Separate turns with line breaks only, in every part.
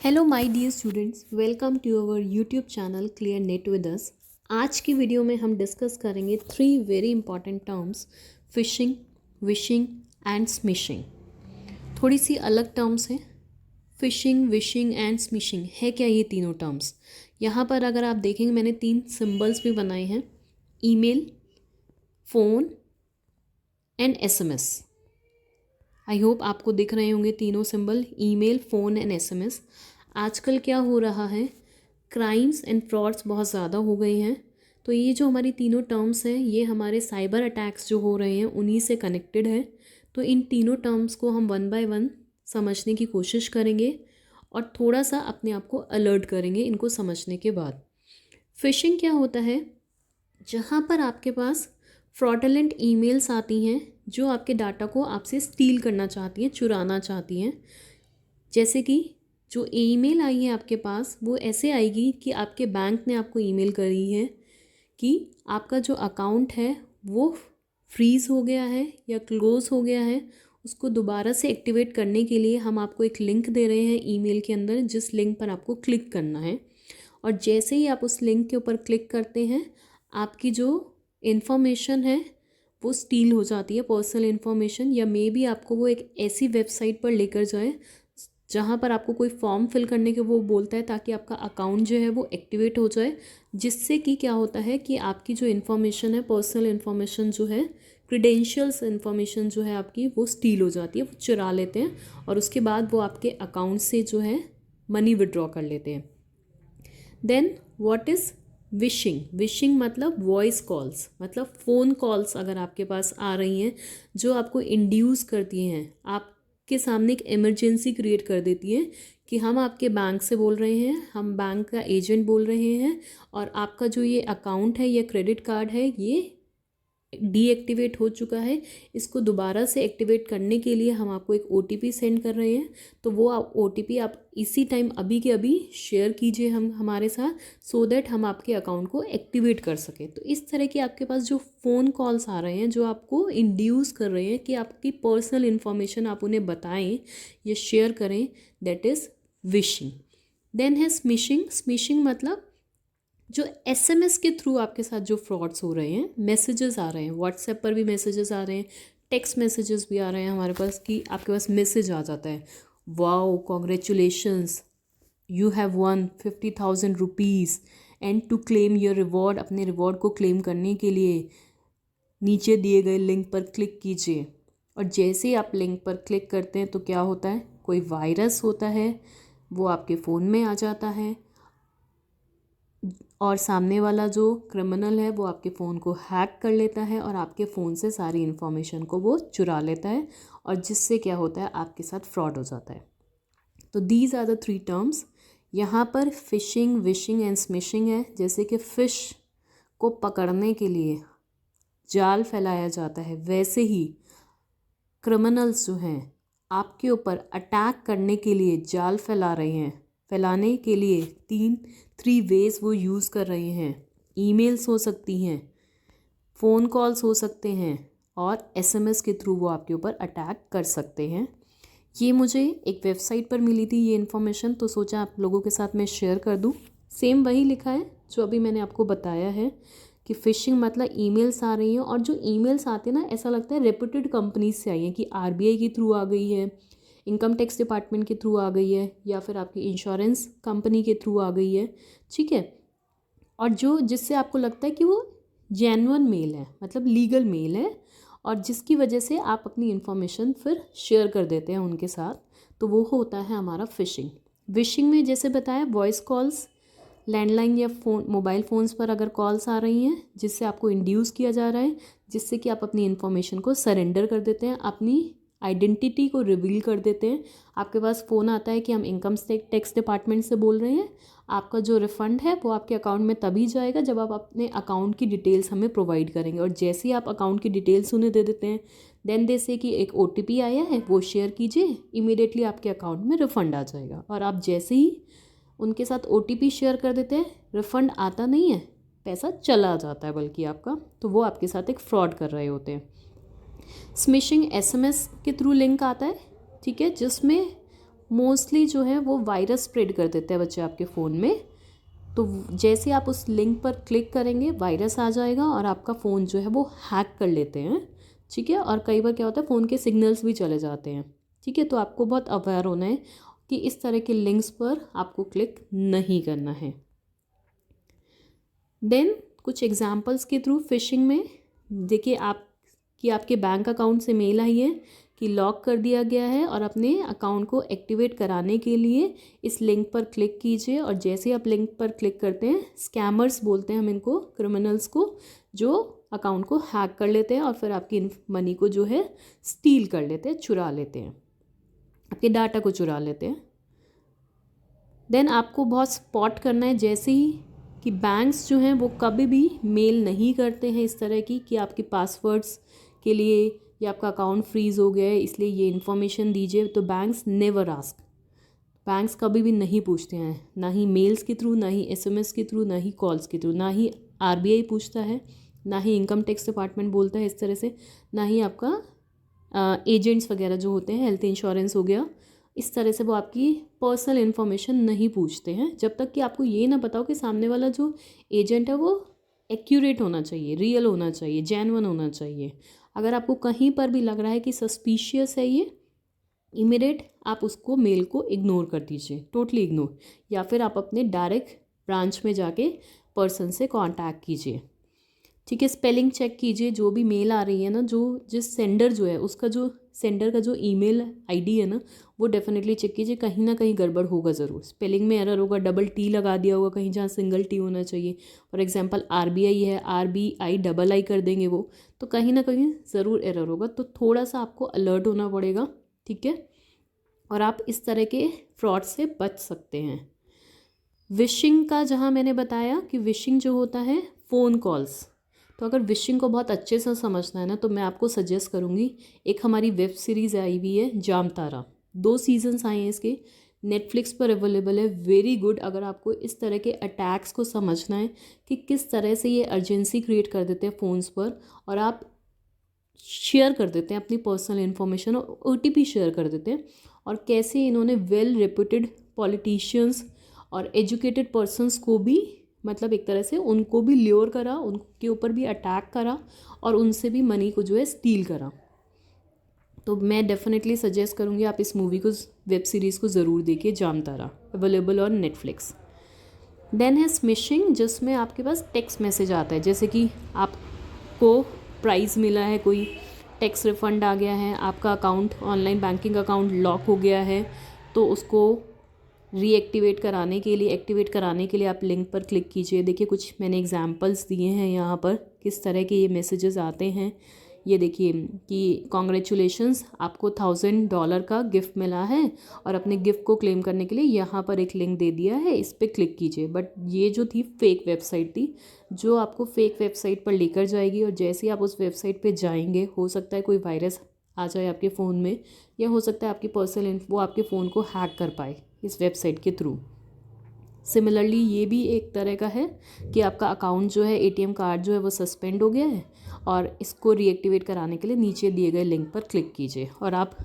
Hello my dear students, welcome to our YouTube channel clear net with us. आज की video में हम discuss करेंगे 3 very important terms, phishing, vishing and smishing. थोड़ी सी अलग टर्म्स हैं। फिशिंग, विशिंग एंड स्मिशिंग है क्या ये तीनों टर्म्स? यहाँ पर अगर आप देखेंगे मैंने 3 सिंबल्स भी बनाए हैं, email, phone and SMS. I hope आपको दिख रहे होंगे तीनों symbol, email, phone and SMS. आजकल क्या हो रहा है, क्राइम्स एंड फ्रॉड्स बहुत ज़्यादा हो गए हैं। तो ये जो हमारी तीनों टर्म्स हैं ये हमारे साइबर अटैक्स जो हो रहे हैं उन्हीं से कनेक्टेड है। तो इन तीनों टर्म्स को हम वन बाय वन समझने की कोशिश करेंगे और थोड़ा सा अपने आप को अलर्ट करेंगे इनको समझने के बाद। फिशिंग क्या होता है? जहाँ पर आपके पास फ्रॉडलेंट ईमेल्स आती हैं जो आपके डाटा को आपसे स्टील करना चाहती हैं, चुराना चाहती हैं। जैसे कि जो ईमेल आई है आपके पास वो ऐसे आएगी कि आपके बैंक ने आपको ईमेल करी है कि आपका जो अकाउंट है वो फ्रीज़ हो गया है या क्लोज़ हो गया है। उसको दोबारा से एक्टिवेट करने के लिए हम आपको एक लिंक दे रहे हैं ईमेल के अंदर, जिस लिंक पर आपको क्लिक करना है। और जैसे ही आप उस लिंक के ऊपर क्लिक करते हैं आपकी जो इन्फॉर्मेशन है वो स्टील हो जाती है, पर्सनल इन्फॉर्मेशन, या मे बी आपको वो एक ऐसी वेबसाइट पर लेकर जाए जहाँ पर आपको कोई फॉर्म फिल करने के वो बोलता है ताकि आपका अकाउंट जो है वो एक्टिवेट हो जाए। जिससे कि क्या होता है कि आपकी जो इन्फॉर्मेशन है, पर्सनल इन्फॉर्मेशन जो है, क्रीडेंशियल्स इन्फॉर्मेशन जो है आपकी, वो स्टील हो जाती है, वो चुरा लेते हैं और उसके बाद वो आपके अकाउंट से जो है मनी विड्रॉ कर लेते हैं। Then what is vishing? Vishing मतलब वॉइस कॉल्स, मतलब फ़ोन कॉल्स अगर आपके पास आ रही हैं जो आपको इंड्यूस करती हैं, आपके सामने एक इमरजेंसी क्रिएट कर देती हैं कि हम आपके बैंक से बोल रहे हैं, हम बैंक का एजेंट बोल रहे हैं और आपका जो ये अकाउंट है या क्रेडिट कार्ड है ये डीएक्टिवेट हो चुका है। इसको दोबारा से एक्टिवेट करने के लिए हम आपको एक ओटीपी सेंड कर रहे हैं। तो वो ओटीपी आप इसी टाइम अभी के अभी शेयर कीजिए हमारे साथ, सो दैट हम आपके अकाउंट को एक्टिवेट कर सकें। तो इस तरह के आपके पास जो फ़ोन कॉल्स आ रहे हैं जो आपको इंड्यूस कर रहे हैं कि आपकी पर्सनल इन्फॉर्मेशन आप उन्हें बताएं या शेयर करें, दैट इज़ विशिंग। देन है स्मिशिंग। स्मिशिंग मतलब जो एसएमएस के थ्रू आपके साथ जो फ्रॉड्स हो रहे हैं, मैसेजेस आ रहे हैं, व्हाट्सएप पर भी मैसेजेस आ रहे हैं, टेक्स्ट मैसेजेस भी आ रहे हैं हमारे पास कि आपके पास मैसेज आ जाता है, wow congratulations, you have won 50,000 rupees and to claim your reward. अपने रिवॉर्ड को क्लेम करने के लिए नीचे दिए गए लिंक पर क्लिक कीजिए। और जैसे ही आप लिंक पर क्लिक करते हैं तो क्या होता है, कोई वायरस होता है वो आपके फ़ोन में आ जाता है और सामने वाला जो क्रिमिनल है वो आपके फ़ोन को हैक कर लेता है और आपके फ़ोन से सारी इन्फॉर्मेशन को वो चुरा लेता है और जिससे क्या होता है आपके साथ फ्रॉड हो जाता है। तो दीज आर द 3 टर्म्स। यहाँ पर फिशिंग, विशिंग एंड स्मिशिंग है। जैसे कि फ़िश को पकड़ने के लिए जाल फैलाया जाता है, वैसे ही क्रिमिनल्स जो हैं आपके ऊपर अटैक करने के लिए जाल फैला रहे हैं। फैलाने के लिए 3 वेज वो यूज़ कर रहे हैं। ईमेल्स हो सकती हैं, फ़ोन कॉल्स हो सकते हैं और एसएमएस के थ्रू वो आपके ऊपर अटैक कर सकते हैं। ये मुझे एक वेबसाइट पर मिली थी ये इन्फॉर्मेशन, तो सोचा आप लोगों के साथ मैं शेयर कर दूँ। सेम वही लिखा है जो अभी मैंने आपको बताया है कि फ़िशिंग मतलब ईमेल्स आ रही हैं और जो ईमेल्स आते हैं ना, ऐसा लगता है रेपुटेड कंपनीज से आई हैं कि आरबीआई के थ्रू आ गई है, इनकम टैक्स डिपार्टमेंट के थ्रू आ गई है या फिर आपकी इंश्योरेंस कंपनी के थ्रू आ गई है, ठीक है। और जो जिससे आपको लगता है कि वो जेन्युइन मेल है, मतलब लीगल मेल है, और जिसकी वजह से आप अपनी इन्फॉर्मेशन फिर शेयर कर देते हैं उनके साथ, तो वो होता है हमारा फ़िशिंग। विशिंग में जैसे बताया, वॉइस कॉल्स, लैंडलाइन या फ़ोन, मोबाइल फ़ोन्स पर अगर कॉल्स आ रही हैं जिससे आपको इंड्यूस किया जा रहा है, जिससे कि आप अपनी इन्फॉर्मेशन को सरेंडर कर देते हैं, अपनी आइडेंटिटी को रिवील कर देते हैं। आपके पास फ़ोन आता है कि हम इनकम टैक्स डिपार्टमेंट से बोल रहे हैं, आपका जो रिफ़ंड है वो आपके अकाउंट में तभी जाएगा जब आप अपने अकाउंट की डिटेल्स हमें प्रोवाइड करेंगे। और जैसे ही आप अकाउंट की डिटेल्स उन्हें दे देते हैं, देन दे से कि एक ओटीपी आया है वो शेयर कीजिए, इमीडिएटली आपके अकाउंट में रिफ़ंड आ जाएगा। और आप जैसे ही उनके साथ ओटीपी शेयर कर देते हैं, रिफ़ंड आता नहीं है, पैसा चला जाता है बल्कि आपका, तो वो आपके साथ एक फ्रॉड कर रहे होते हैं। स्मिशिंग एसएमएस के थ्रू लिंक आता है, ठीक है, जिसमें मोस्टली जो है वो वायरस स्प्रेड कर देते हैं बच्चे आपके फ़ोन में। तो जैसे आप उस लिंक पर क्लिक करेंगे वायरस आ जाएगा और आपका फ़ोन जो है वो हैक कर लेते हैं, ठीक है। और कई बार क्या होता है फ़ोन के सिग्नल्स भी चले जाते हैं, ठीक है। तो आपको बहुत अवेयर होना है कि इस तरह के लिंक्स पर आपको क्लिक नहीं करना है। देन कुछ एग्जांपल्स के थ्रू फिशिंग में देखिए आप कि आपके बैंक अकाउंट से मेल आई है कि लॉक कर दिया गया है और अपने अकाउंट को एक्टिवेट कराने के लिए इस लिंक पर क्लिक कीजिए। और जैसे ही आप लिंक पर क्लिक करते हैं, स्कैमर्स बोलते हैं हम इनको, क्रिमिनल्स को, जो अकाउंट को हैक कर लेते हैं और फिर आपकी मनी को जो है स्टील कर लेते हैं, चुरा लेते हैं, आपके डाटा को चुरा लेते हैं। देन आपको बहुत स्पॉट करना है जैसे ही कि बैंक्स जो हैं वो कभी भी मेल नहीं करते हैं इस तरह की कि आपके पासवर्ड्स के लिए या आपका अकाउंट फ्रीज़ हो गया है इसलिए ये इन्फॉर्मेशन दीजिए। तो बैंक्स नेवर आस्क, बैंक्स कभी भी नहीं पूछते हैं, ना ही मेल्स के थ्रू, ना ही एसएमएस के थ्रू, ना ही कॉल्स के थ्रू, ना ही आरबीआई पूछता है, ना ही इनकम टैक्स डिपार्टमेंट बोलता है इस तरह से, ना ही आपका एजेंट्स वगैरह जो होते हैं, हेल्थ इंश्योरेंस हो गया, इस तरह से वो आपकी पर्सनल इन्फॉर्मेशन नहीं पूछते हैं जब तक कि आपको ये ना बताओ कि सामने वाला जो एजेंट है वो एक्यूरेट होना चाहिए, रियल होना चाहिए, जेन्युइन होना चाहिए। अगर आपको कहीं पर भी लग रहा है कि सस्पिशियस है ये, इमीडिएट आप उसको मेल को इग्नोर कर दीजिए, टोटली इग्नोर, या फिर आप अपने डायरेक्ट ब्रांच में जाके पर्सन से कांटेक्ट कीजिए, ठीक है। स्पेलिंग चेक कीजिए, जो भी मेल आ रही है ना, जो जिस सेंडर जो है उसका जो सेंडर का जो ईमेल आईडी है ना वो डेफिनेटली चेक कीजिए, कहीं ना कहीं गड़बड़ होगा ज़रूर, स्पेलिंग में एरर होगा, डबल टी लगा दिया होगा कहीं जहाँ सिंगल टी होना चाहिए। फॉर एग्जांपल आरबीआई है, RBI डबल आई कर देंगे वो, तो कहीं ना कहीं ज़रूर एरर होगा। तो थोड़ा सा आपको अलर्ट होना पड़ेगा, ठीक है, और आप इस तरह के फ्रॉड से बच सकते हैं। विशिंग का जहाँ मैंने बताया कि विशिंग जो होता है फ़ोन कॉल्स, तो अगर विशिंग को बहुत अच्छे से समझना है ना तो मैं आपको सजेस्ट करूँगी, एक हमारी वेब सीरीज़ आई हुई है जामतारा, 2 सीजन्स आए हैं इसके, नेटफ्लिक्स पर अवेलेबल है, वेरी गुड। अगर आपको इस तरह के अटैक्स को समझना है कि किस तरह से ये अर्जेंसी क्रिएट कर देते हैं फ़ोन्स पर और आप शेयर कर देते हैं अपनी पर्सनल इन्फॉर्मेशन और OTP शेयर कर देते हैं, और कैसे इन्होंने वेल रेप्यूटेड पॉलिटिशियंस और एजुकेटेड पर्सनस को भी, मतलब एक तरह से उनको भी ल्योर करा, उनके ऊपर भी अटैक करा और उनसे भी मनी को जो है स्टील करा। तो मैं डेफिनेटली सजेस्ट करूँगी आप इस मूवी को, वेब सीरीज़ को ज़रूर देखिए, Jamtara, available on Netflix. Then है स्मिशिंग, जिसमें आपके पास टेक्स्ट मैसेज आता है, जैसे कि आपको प्राइज़ मिला है, कोई टैक्स रिफ़ंड आ गया है, आपका account, online banking account lock हो गया है, तो उसको रीएक्टिवेट कराने के लिए, एक्टिवेट कराने के लिए आप लिंक पर क्लिक कीजिए। देखिए कुछ मैंने एग्जांपल्स दिए हैं यहाँ पर किस तरह के ये मैसेजेस आते हैं। ये देखिए कि कॉन्ग्रेचुलेशंस, आपको $1000 का गिफ्ट मिला है और अपने गिफ्ट को क्लेम करने के लिए यहाँ पर एक लिंक दे दिया है, इस पर क्लिक कीजिए। बट ये जो थी फेक वेबसाइट थी, जो आपको फेक वेबसाइट पर लेकर जाएगी, और जैसे ही आप उस वेबसाइट पर जाएंगे हो सकता है कोई वायरस आ जाए आपके फ़ोन में, या हो सकता है आपकी पर्सनल वो आपके फ़ोन को हैक कर पाए इस वेबसाइट के थ्रू। सिमिलरली ये भी एक तरह का है कि आपका अकाउंट जो है, ATM कार्ड जो है वो सस्पेंड हो गया है और इसको रीएक्टिवेट कराने के लिए नीचे दिए गए लिंक पर क्लिक कीजिए, और आप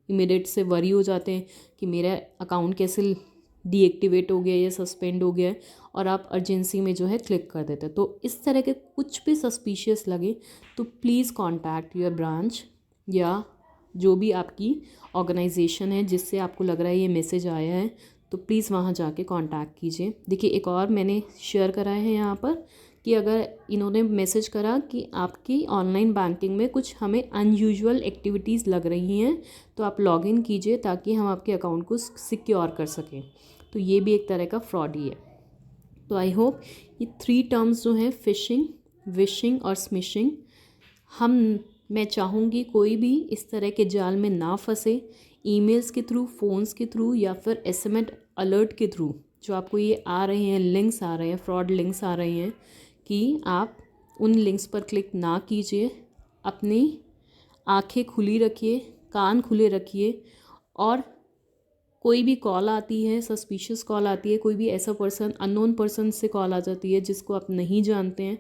इमीडिएट से वरी हो जाते हैं कि मेरा अकाउंट कैसे डीएक्टिवेट हो गया या सस्पेंड हो गया है, और आप अर्जेंसी में जो है क्लिक कर देते हैं। तो इस तरह के कुछ भी सस्पिशियस लगे तो प्लीज़ कॉन्टैक्ट योर ब्रांच या जो भी आपकी ऑर्गेनाइजेशन है जिससे आपको लग रहा है ये मैसेज आया है, तो प्लीज़ वहाँ जाके कांटेक्ट कीजिए। देखिए एक और मैंने शेयर करा है यहाँ पर कि अगर इन्होंने मैसेज करा कि आपकी ऑनलाइन बैंकिंग में कुछ हमें अनयूजुअल एक्टिविटीज़ लग रही हैं, तो आप लॉगिन कीजिए ताकि हम आपके अकाउंट को सिक्योर कर सकें। तो ये भी एक तरह का फ्रॉड ही है। तो आई होप ये 3 टर्म्स जो हैं, फिशिंग, विशिंग और स्मिशिंग, मैं चाहूँगी कोई भी इस तरह के जाल में ना फंसे, ईमेल्स के थ्रू, फ़ोन्स के थ्रू या फिर SMS अलर्ट के थ्रू जो आपको ये आ रहे हैं, लिंक्स आ रहे हैं, फ्रॉड लिंक्स आ रहे हैं, कि आप उन लिंक्स पर क्लिक ना कीजिए। अपनी आंखें खुली रखिए, कान खुले रखिए, और कोई भी कॉल आती है, सस्पिशियस कॉल आती है, कोई भी ऐसा पर्सन, अननोन पर्सन से कॉल आ जाती है जिसको आप नहीं जानते हैं,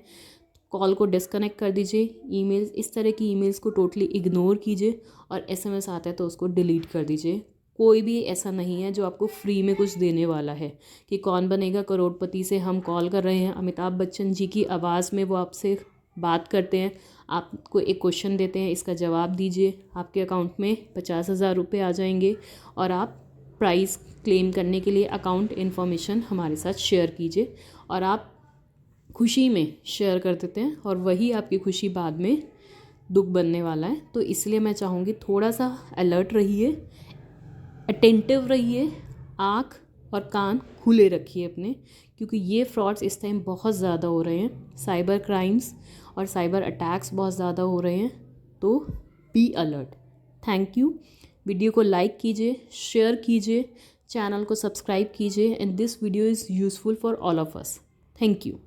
कॉल को डिस्कनेक्ट कर दीजिए। ईमेल्स, इस तरह की ईमेल्स को टोटली इग्नोर कीजिए, और SMS आता है तो उसको डिलीट कर दीजिए। कोई भी ऐसा नहीं है जो आपको फ्री में कुछ देने वाला है कि कौन बनेगा करोड़पति से हम कॉल कर रहे हैं, अमिताभ बच्चन जी की आवाज़ में वो आपसे बात करते हैं, आपको एक क्वेश्चन देते हैं, इसका जवाब दीजिए, आपके अकाउंट में 50,000 रुपये आ जाएंगे और आप प्राइज़ क्लेम करने के लिए अकाउंट इन्फॉर्मेशन हमारे साथ शेयर कीजिए। और आप खुशी में शेयर कर देते हैं और वही आपकी खुशी बाद में दुख बनने वाला है। तो इसलिए मैं चाहूँगी थोड़ा सा अलर्ट रहिए, अटेंटिव रहिए, आँख और कान खुले रखिए अपने, क्योंकि ये फ्रॉड्स इस टाइम बहुत ज़्यादा हो रहे हैं, साइबर क्राइम्स और साइबर अटैक्स बहुत ज़्यादा हो रहे हैं। तो be alert. Thank you. Video को लाइक कीजिए, शेयर कीजिए, चैनल को सब्सक्राइब कीजिए, and this video is useful for all of us. Thank you.